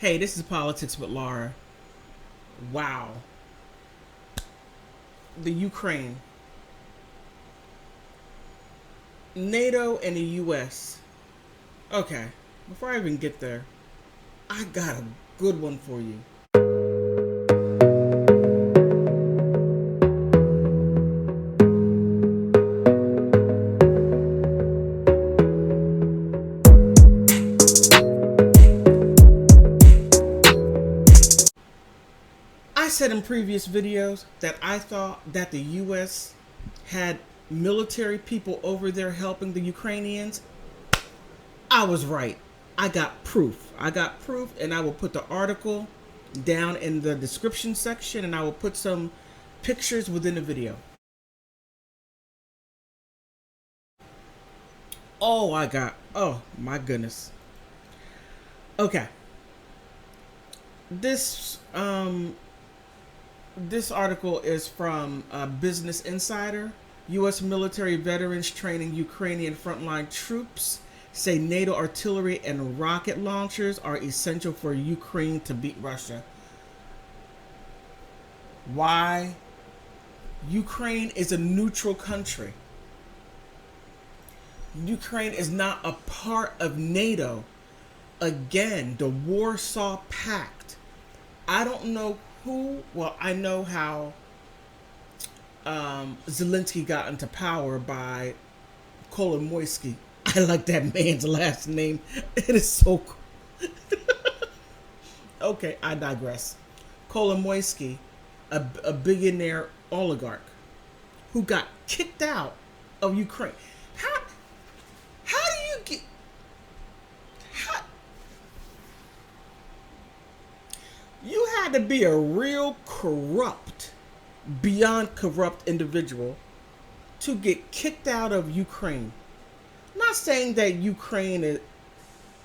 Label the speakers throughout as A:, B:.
A: Hey, this is Politics with Laura. Wow. The Ukraine. NATO and the US. Okay, before I even get there, I got a good one for you. I said in previous videos that I thought that the US had military people over there helping the Ukrainians. I was right. I got proof. And I will put the article down in the description section, and I will put some pictures within the video. Oh my goodness. Okay. This this article is from Business Insider. U.S. military veterans training Ukrainian frontline troops say NATO artillery and rocket launchers are essential for Ukraine to beat Russia. Why? Ukraine is a neutral country. Ukraine is not a part of NATO. Again, the Warsaw Pact. I don't know who. Well, I know how Zelensky got into power by Kolomoisky. I like that man's last name. It is so cool. Okay, I digress. Kolomoisky, a billionaire oligarch who got kicked out of Ukraine. How do you get... You had to be a real corrupt, beyond corrupt individual to get kicked out of Ukraine. I'm not saying that Ukraine is...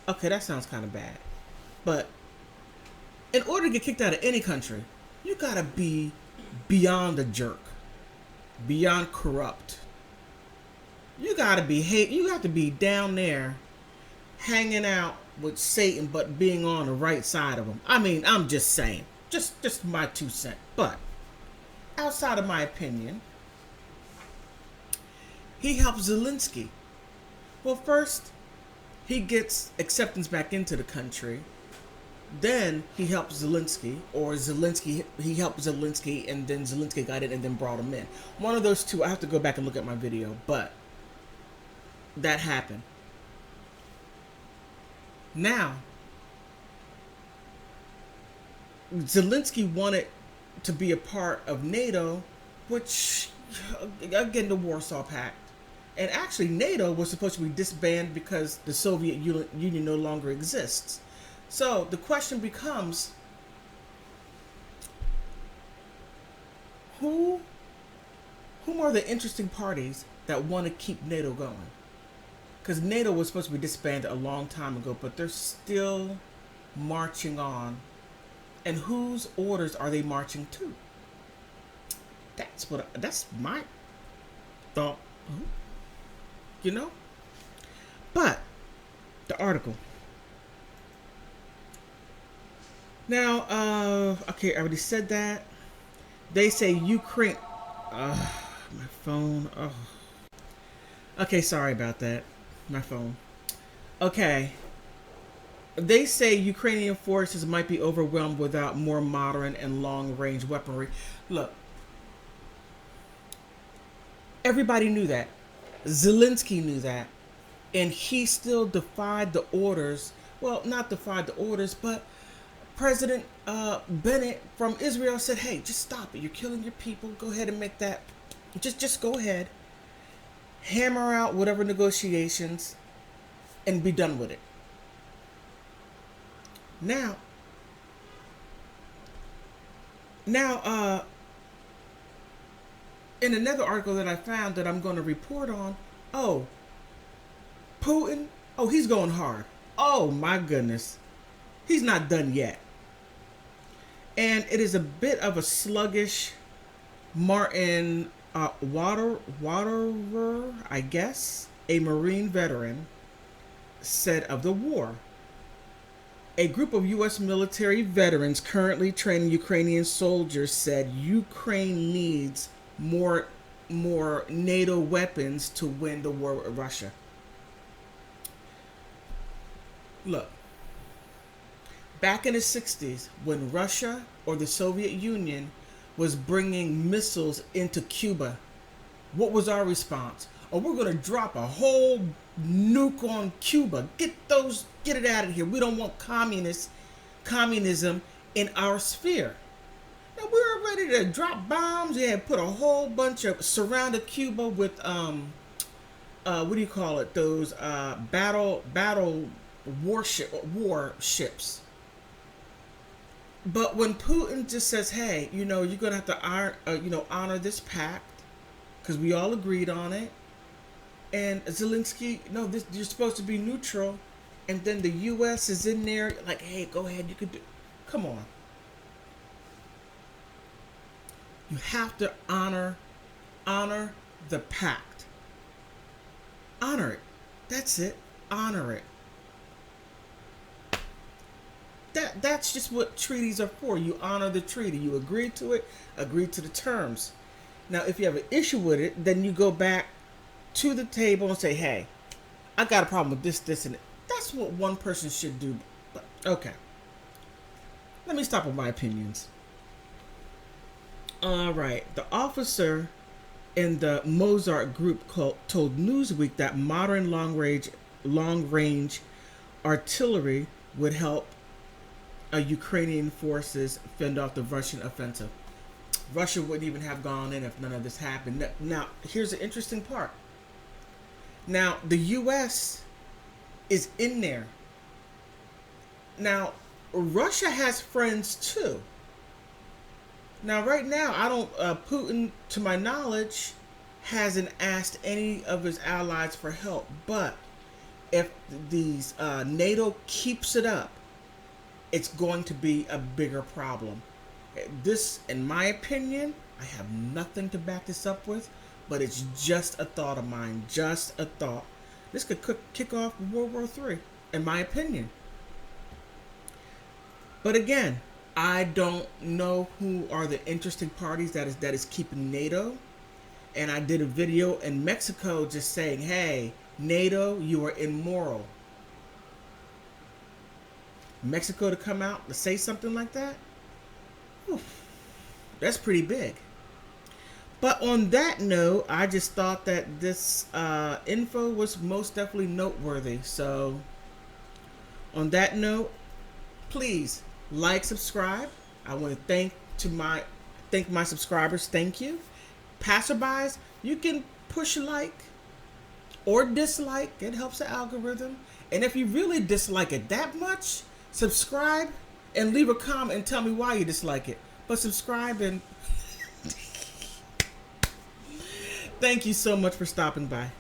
A: Okay, that sounds kind of bad. But in order to get kicked out of any country, you gotta be beyond a jerk, beyond corrupt. You gotta be You have to be down there hanging out with Satan, but being on the right side of him. I mean, I'm just saying. Just my 2 cents. But outside of my opinion, he helped Zelensky. Well, first, he gets acceptance back into the country. Then he helped Zelensky, or he helped Zelensky, and then Zelensky got it and then brought him in. One of those two. I have to go back and look at my video, but that happened. Now, Zelensky wanted to be a part of NATO, which, again, the Warsaw Pact. And actually, NATO was supposed to be disbanded because the Soviet Union no longer exists. So the question becomes, who are the interesting parties that want to keep NATO going? Because NATO was supposed to be disbanded a long time ago, but they're still marching on. And whose orders are they marching to? That's my thought. You know? But the article. Now, okay, I already said that. They say Ukraine. My phone. Oh. Okay, sorry about that. My phone. Okay. They say Ukrainian forces might be overwhelmed without more modern and long-range weaponry. Look, everybody knew that. Zelensky knew that. And he still defied the orders. Well, not defied the orders, but President Bennett from Israel said, hey, just stop it. You're killing your people. Go ahead and make that. Just go ahead. Hammer out whatever negotiations and be done with it. Now, in another article that I found that I'm going to report on, Putin, he's going hard. Oh my goodness. He's not done yet. And it is a bit of a sluggish Martin Waterer, I guess, a Marine veteran, said of the war. A group of U.S. military veterans currently training Ukrainian soldiers said Ukraine needs more NATO weapons to win the war with Russia. Look, back in the 60s, when Russia or the Soviet Union was bringing missiles into Cuba, what was our response? Oh, we're going to drop a whole nuke on Cuba. Get it out of here. We don't want communism in our sphere. Now we were ready to drop bombs. Yeah, put a whole bunch of surrounded Cuba with what do you call it? Those battle warships. But when Putin just says, "Hey, you're gonna have to honor this pact because we all agreed on it," and Zelensky, no, you're supposed to be neutral, and then the U.S. is in there like, "Hey, go ahead, you could do." Come on, you have to honor the pact. Honor it. That's it. Honor it. That's just what treaties are for. You honor the treaty. You agree to it, agree to the terms. Now, if you have an issue with it, then you go back to the table and say, "Hey, I got a problem with this, and that's what one person should do." But, okay. Let me stop with my opinions. All right. The officer in the Mozart group told Newsweek that modern long-range artillery would help Ukrainian forces fend off the Russian offensive. Russia wouldn't even have gone in if none of this happened. Now, here's the interesting part. Now, the U.S. is in there. Now, Russia has friends too. Now, right now, Putin, to my knowledge, hasn't asked any of his allies for help. But if these NATO keeps it up, it's going to be a bigger problem. This, in my opinion, I have nothing to back this up with, but it's just a thought of mine, just a thought. This could kick off World War III, in my opinion. But again, I don't know who are the interesting parties that is keeping NATO. And I did a video in Mexico just saying, "Hey, NATO, you are immoral." Mexico to come out to say something like that? Whew, that's pretty big. But on that note, I just thought that this info was most definitely noteworthy. So on that note, please like, subscribe. I want to thank my subscribers. Thank you. Passerbys, you can push like or dislike. It helps the algorithm. And if you really dislike it that much, subscribe and leave a comment and tell me why you dislike it. But subscribe and thank you so much for stopping by.